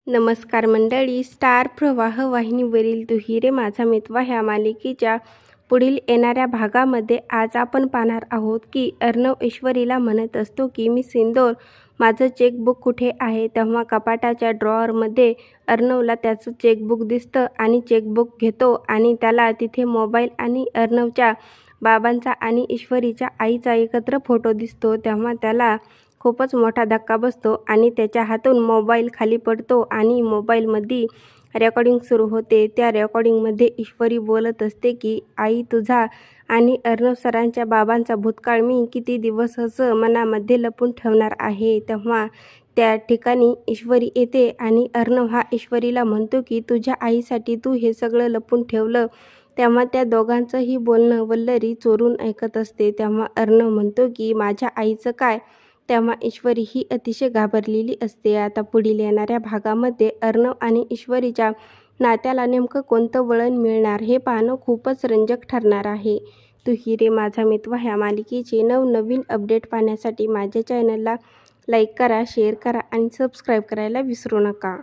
नमस्कार मंडळी, स्टार प्रवाह वाहिनीवरील तू ही रे माझा मितवा ह्या मालिकेच्या पुढील येणाऱ्या भागामध्ये आज आपण पाहणार आहोत की अर्णव ऐश्वरीला म्हणत असतो की मी सिंदूर, माझं चेकबुक कुठे आहे. तेव्हा कपाटाच्या ड्रॉअरमध्ये अर्णवला त्याचं चेकबुक दिसतं आणि चेकबुक घेतो आणि त्याला तिथे मोबाईल आणि अर्णवच्या बाबांचा आणि ईश्वरीच्या आईचा एकत्र फोटो दिसतो. तेव्हा त्याला खूपच मोठा धक्का बसतो आणि त्याच्या हातून मोबाईल खाली पडतो आणि मोबाईलमध्ये रेकॉर्डिंग सुरू होते. त्या रेकॉर्डिंगमध्ये ईश्वरी बोलत असते की आई, तुझा आणि अर्णव सरांच्या बाबांचा भूतकाळ मी किती दिवस असं मनामध्ये लपून ठेवणार आहे. तेव्हा त्या ठिकाणी ईश्वरी येते आणि अर्णव हा ईश्वरीला म्हणतो की तुझ्या आईसाठी तू हे सगळं लपून ठेवलं. तेव्हा त्या दोघांचंही बोलणं वल्लरी चोरून ऐकत असते. तेव्हा अर्णव म्हणतो की माझ्या आईचं काय. तेव्हा ईश्वरी ही अतिशय घाबरलेली असते. आता पुढील येणाऱ्या भागामध्ये अर्णव आणि ईश्वरीच्या नात्याला नेमकं कोणतं वळण मिळणार हे पाहणं खूपच रंजक ठरणार आहे. तू ही रे माझा मितवा ह्या मालिकेचे नवनवीन अपडेट पाहण्यासाठी माझ्या चॅनलला लाईक करा, शेअर करा आणि सबस्क्राईब करायला विसरू नका.